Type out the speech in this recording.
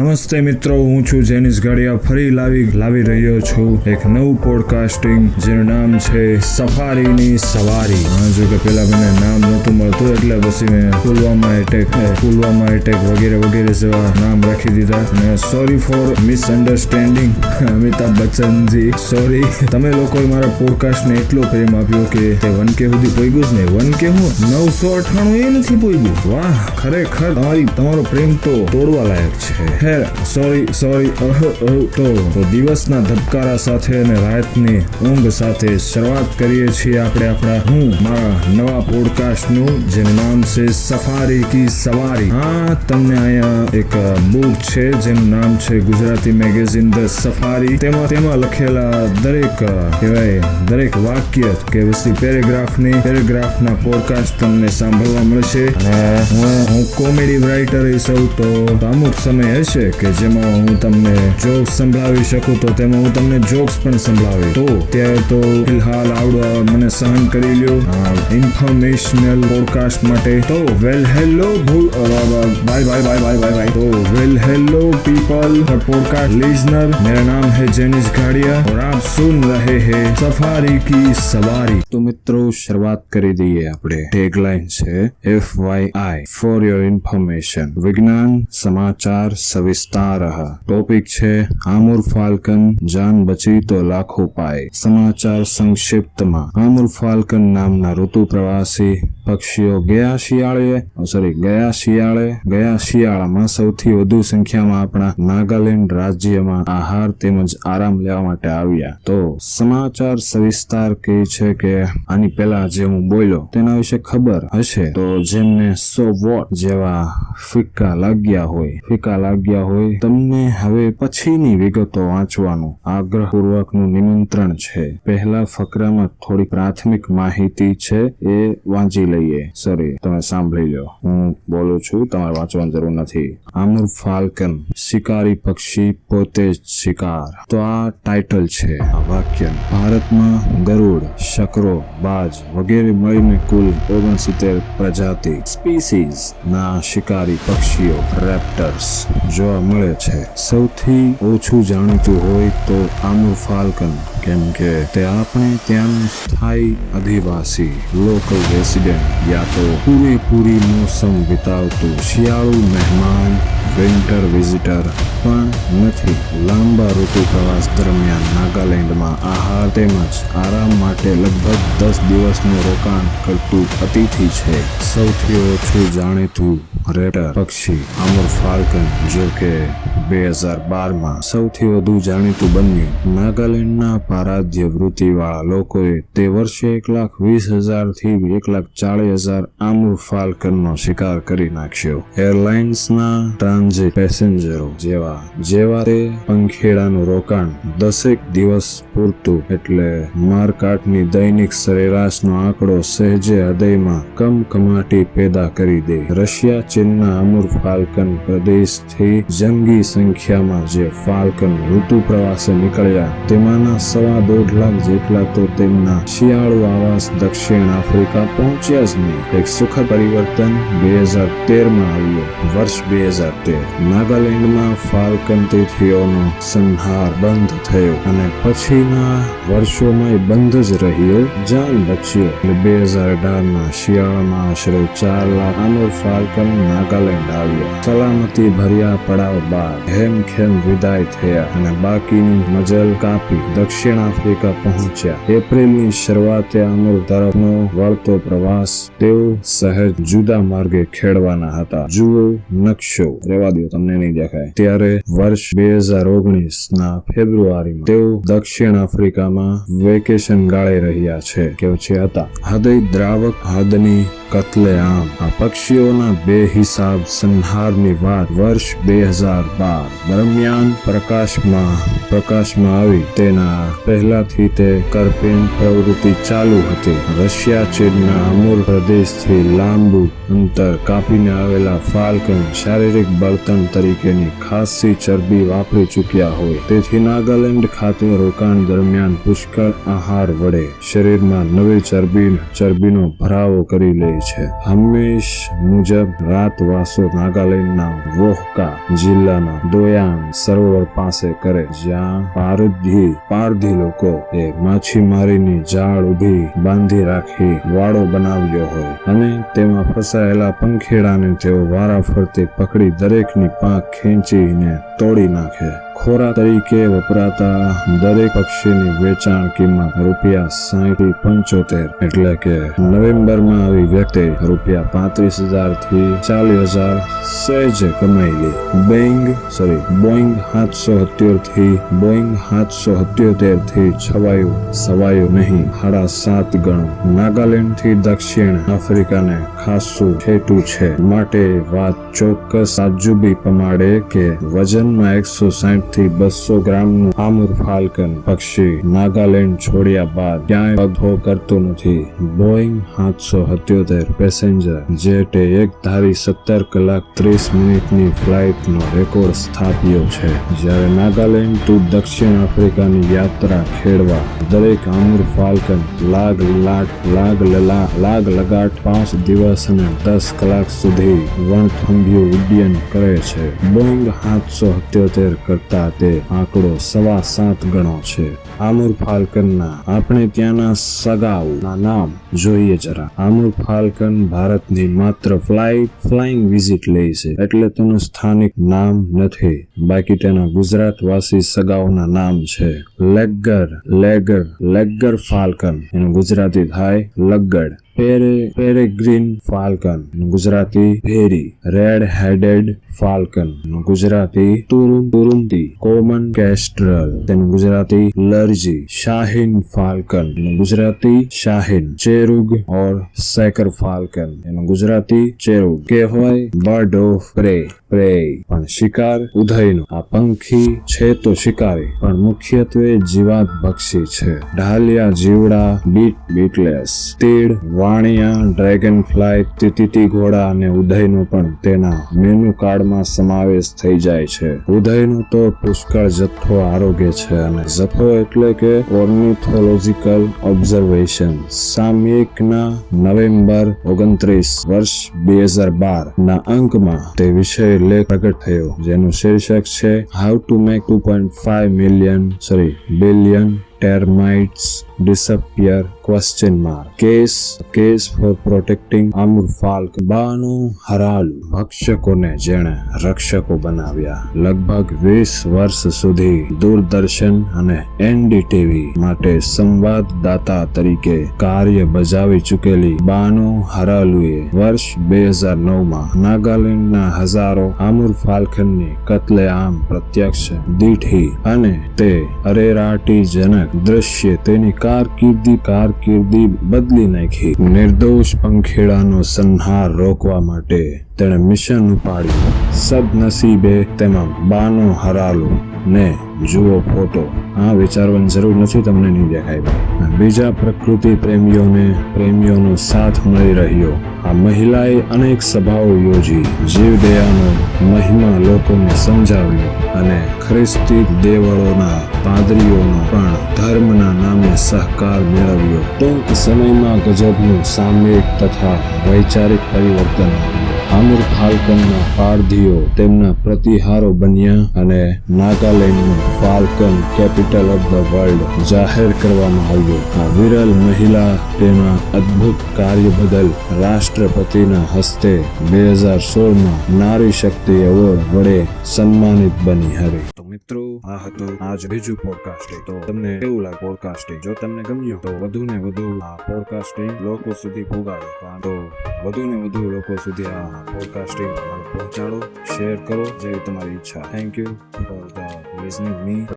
નમસ્તે મિત્રો, હું છું જેનિસ ગાડિયા. ફરી લાવી રહ્યો છું એક નવું પોડકાસ્ટિંગ જેનું નામ છે સફારીની સવારી. જો કે પેલા મને નામ નહોતું મળતું એટલે પછી મેં પુલવામા એટેક વગેરે જેવા નામ રાખી દીધા. અને સોરી ફોર મિસઅન્ડરસ્ટેન્ડિંગ અમિતાભ બચ્ચનજી, સોરી. તમે લોકોએ મારા પોડકાસ્ટને એટલો પ્રેમ આપ્યો કે તે 1K સુધી પહોંચ્યું જ ને. 1K હું 998 એ નથી પહોંચ્યું. વાહ, ખરેખર તમારો પ્રેમ તો તોડવા લાયક છે. સોરી. તો દિવસના ધબકારા સાથે અને રાતની ઊંઘ સાથે શરૂઆત કરીએ છીએ આપણે મારા નવા પોડકાસ્ટનું, જેનું નામ છે સફારી કી સવારી. હા, તમને અહીંયા એક બુક છે જેનું નામ છે ગુજરાતી મેગેઝિન ધ સફારી. તેમાં લખેલા દરેક વાક્ય કે પછી પેરેગ્રાફના પોડકાસ્ટ તમને સાંભળવા મળશે. અને હું કોમેડી રાઇટર છું, તો અમુક સમય હશે કે જેમાં હું તમને જોક્સ સંભળાવી શકું, તો તેમાં હું તમને જોક્સ પણ સંભળાવી. તો ત્યારે તો ફિલહાલ આવડો મને સહન કરી લ્યો ઇન્ફોર્મેશનલ પોડકાસ્ટ માટે. તો હેલો हेलो पीपल और पॉडकास्ट लिसनर, मेरा नाम है जेनिस गाड़िया और आप सुन रहे हैं सफारी की सवारी. तो મિત્રો, શરૂઆત કરી દઈએ આપણે. ટેગલાઇન છે FYI ફોર યોર ઇન્ફોર્મેશન, વિજ્ઞાન સમાચાર સવિસ્તાર. ટોપિક છે આમુર ફાલ્કન, જાન બચી તો લાખો પાય. સમાચાર સંક્ષિપ્તમાં, આમુર ફાલ્કન નામના ઋતુ પ્રવાસી પક્ષીઓ ગયા શિયાળામાં સૌથી વધુ સંખ્યામાં આપણા નાગાલેન્ડ રાજ્યમાં આહાર તેમજ આરામ લેવા માટે આવ્યા. તો સમાચાર સવિસ્તાર કહે છે કે આની પહેલા જે હું બોલ્યો તેના વિશે ખબર હશે તો જેમને સો વોટ જેવા ફિક્કા લાગ્યા હોય તમને હવે પછીની વિગતો વાંચવાનું આગ્રહપૂર્વકનું નિમંત્રણ છે. પહેલા ફકરામાં થોડી પ્રાથમિક માહિતી છે, એ વાંચી લઈએ. સોરી, તમે સાંભળી લો, હું બોલું છું, તમારે વાંચવાની જરૂર નથી. આમુર ફાલ્કન, શિકારી પક્ષી, પોતે જ શિકાર. તો આ ટાઇટલ છે આ વાક્ય. ભારતમાં ગરુડ, શકરો, બાજ વગેરે મળીને કુલ 69 પ્રજાતિ સ્પીસીઝ ના શિકારી પક્ષીઓ રેપ્ટર્સ જોવા મળે છે. સૌથી ઓછું જાણીતું હોય તો આમુર ફાલ્કન, કેમ કે તે આપણે ત્યાંનું સ્થાયી અધિવાસી લોકલ રેસિડેન્ટ યા તો પૂરેપૂરી મોસમ વિતાવતું શિયાળુ મહેમાન વિન્ટર વિઝિટર પણ નથી. લાંબા ઋતુ પ્રવાસ દરમિયાન નાગાલેન્ડમાં આહાર તેમજ આરામ માટે લગભગ 10 દિવસનું રોકાણ કરતું અતિથિ છે. સૌથી ઓછું જાણીતું રેપ્ટર પક્ષી આમુર ફાલ્કન, જો કે 2012માં સૌથી વધુ જાણીતું બન્યું. નાગાલેન્ડના પારાધ્ય વૃત્તિવાળા લોકોએ તે વર્ષે 1,20,000 થી 1,40,000 આમુર ફાલ્કનનો શિકાર કરી નાખ્યો. એરલાઇન્સના ટ્રાન્ઝિટ પેસેન્જરો જેવા તે પંખેડાનું રોકાણ 10 દિવસ પૂરતું, એટલે માર્કાટની દૈનિક સરેરાશનો આંકડો સહેજે હૃદયમાં કમકમાટી પેદા કરી દે. રશિયા ચીનના આમુર ફાલ્કન પ્રદેશથી જંગી સંખ્યામાં જે ફાલ્કન ઋતુ પ્રવાસે નીકળ્યા તેમાંના 1.25 લાખ જેટલા તો તેમના શિયાળુ આવાસ દક્ષિણ આફ્રિકા પહોંચ્યા જ નહીં. એક સુખદ પરિવર્તન 2013માં આવ્યો. વર્ષ 2013 નાગાલેન્ડમાં ફાલ્કન તિથિઓનો સંહાર બંધ થયો અને પછીના વર્ષોમાં બંધ જ રહ્યો. જાન બચ્યો. 2018ના શિયાળામાં આશરે 4 લાખ આમુર ફાલ્કન નાગાલેન્ડ આવ્યા. સલામતી ભર્યા પડાવ બાદ હેમખેમ વિદાય થયા અને બાકીની મજલ કાપી દક્ષિણ આફ્રિકા પહોંચ્યા. એપ્રિલની શરૂઆતે આમુર તરફનો વળતો પ્રવાસ તેઓ સહેજ જુદા માર્ગે ખેડવાના હતા. જુઓ નકશો. રેવા દો, તમને નહીં દેખાય. ત્યારે વર્ષ 2019ના ફેબ્રુઆરીમાં તેઓ દક્ષિણ આફ્રિકામાં વેકેશન ગાળી રહ્યા હતા. હૃદય દ્રાવક હદની કત્લેઆમ. આ પક્ષીઓના બેહિસાબ સંહારની વાત વર્ષ 2012 દરમિયાન પ્રકાશમાં આવી. તેના પહેલાથી તે કરપેન પ્રવૃત્તિ ચાલુ હતી. રશિયા ચીનના આમુર પ્રદેશથી લાંબુ અંતર કાપીને આવેલા ફાલ્કન શારીરિક બળતણ તરીકેની ખાસી ચરબી વાપરી ચૂક્યા હોય, તેથી નાગાલેન્ડ ખાતે રોકાણ દરમિયાન પુષ્કળ આહાર વડે શરીરમાં નવી ચરબીનો ભરાવો કરી લે છે. હંમેશ મુજબ રાતવાસો નાગાલેન્ડના વોહકા જિલ્લાના દોયાંગ સરોવર પાસે કરે, જ્યાં પારધી લોકો એ માછીમારીની જાળ ઊભી બાંધી રાખી વાડો બનાવ્યો હોય અને તેમાં ફસાયેલા પંખેડાને તેઓ વારાફરતી પકડી દરેકની પાંખ ખેંચીને તોડી નાખે. ખોરાક તરીકે વપરાતા દરેક પક્ષીની વેચાણ કિંમત ₹60-75, એટલે કે નવેમ્બરમાં આવી વ્યક્તિ ₹35,000 થી ₹40,000 સહેજે કમાઈ લે. બોઈંગ 777 થી સવાયું નહીં 7.5 ગણું. નાગાલેન્ડ થી દક્ષિણ આફ્રિકાને ખાસું છેટું છે, માટે વાત ચોક્કસ તાજુબી પમાડે કે વજનમાં 160 થી 200 ગ્રામનું આમુર ફાલ્કન પક્ષી નાગાલેન્ડ છોડ્યા બાદ ક્યાંય પગભો કરતું નથી. બોઈંગ 777 પેસેન્જર જેટે એકધારી 17 કલાક 30 મિનિટની ફ્લાઇટનો રેકોર્ડ સ્થાપ્યો છે. જ્યારે નાગાલેન્ડ ટુ દક્ષિણ આફ્રિકાની યાત્રા ખેડવા દરેક આમુર ફાલ્કન લાગ-લગાટ 5 દિવસ અને 10 કલાક સુધી વણથંભિયું ઉડ્ડયન કરે છે. બોઈંગ 777 કરતા તે આંકડો 7.25 ગણો છે. આમુર ફાલ્કનના આપણે ત્યાંના સગાઓના નામ જોઈએ જરા. આમુર ફાલ્કન ભારતની માત્ર ફ્લાઇંગ વિઝિટ લે છે, એટલે તેનું સ્થાનિક નામ નથી. બાકી તેના ગુજરાતવાસી સગાઓના નામ છે. લેગર ફાલ્કન, એનું ગુજરાતી થાય લગડ. પેરેગ્રીન ફાલ્કન, ગુજરાતી ભેરી. રેડ હેડેડ ફાલ્કન, ગુજરાતી તુરુંતી. કોમન કેસ્ટ્રલ, તેનું ગુજરાતી લરજી. શાહીન ફાલ્કન, ગુજરાતી શાહીન. ચેરુગ ઓર સેકર ફાલ્કન, એનું ગુજરાતી ચેરુગ. કહેવાય બર્ડ ઓફ પ્રે, પણ શિકાર ઉધઈનું. આ પંખી છે તો શિકારી, પણ મુખ્યત્વે જીવાત ભક્ષી છે. ઢાલિયા જીવડા, બીટલેસ, તીડ, વાણિયા, ડ્રેગન ફ્લાય, તીતી ઘોડા અને ઉધઈનો પણ તેના મેનુ કાર્ડમાં સમાવેશ થઈ જાય છે. ઉધઈનો તો પુષ્કળ જથ્થો આરોગ્ય છે, અને જથ્થો એટલે કે ઓર્નિથોલોજીકલ ઓબ્ઝર્વેશન. સામયિકના નવેમ્બર 29 વર્ષ 2012 ના અંકમાં તે વિષય લેખ પ્રગટ થયો, જેનું શીર્ષક છે how to make 2.5 billion termites disappear ? Case for protecting Amur falcon. બાનું હરાલું ભક્ષકોને જેણે રક્ષકો બનાવ્યા. લગભગ 20 વર્ષ સુધી દૂરદર્શન અને NDTV માટે સંવાદદાતા તરીકે કાર્ય બજાવી ચૂકેલી બાનું હરાલુએ વર્ષ 2009માં નાગાલેન્ડના હજારો આમુર ફાલ્કનની કત્લેઆમ પ્રત્યક્ષ દીઠી, અને તે અરેરાટીજનક દ્રશ્ય તેની કારકિર્દી બદલી નાખી. નિર્દોષ પંખેડાનો સંહાર રોકવા માટે તેણે મિશન ઉપાડ્યું. સદનસીબે તેમાં બાનો હરાલો ને જુઓ ફોટો. આ વિચારવાની જરૂર નથી, તમને નહીં દેખાય ભાઈ. બીજા પ્રકૃતિ પ્રેમીઓનો સાથ મળી રહ્યો. આ મહિલાએ અનેક સભાઓ યોજી, જીવદયાનો મહિમા લોકોને સમજાવ્યો, અને ખ્રિસ્તી દેવળોના પાદરીઓનો પણ ધર્મના નામે સહકાર મેળવ્યો. ટૂંક સમયમાં ગજબનું સામયિક તથા વૈચારિક પરિવર્તન આવ્યું. આમુર ફાલ્કનના પારધીઓ તેમના પ્રતિહારો બન્યા, અને નાગાલેન્ડનું falcon capital of the world જાહેર કરવામાં આવ્યું. આ વિરલ મહિલા તેના અદ્ભુત કાર્ય બદલ રાષ્ટ્રપતિના હસ્તે 2016માં નારી શક્તિ એવોર્ડ વડે સન્માનિત બની હતી. તો મિત્રો, આ હતો આજ બીજું પોડકાસ્ટિંગ. તો તમને કેવું લાગે પોડકાસ્ટિંગ? જો તમને ગમ્યું તો વધુ ને વધુ આ પોડકાસ્ટિંગ લોકો સુધી પહોંચાડો. તો વધુ ને વધુ લોકો સુધી આ પોડકાસ્ટિંગ પહોંચાડો, શેર કરો, જેવી તમારી ઈચ્છા. Thank you for the listening me.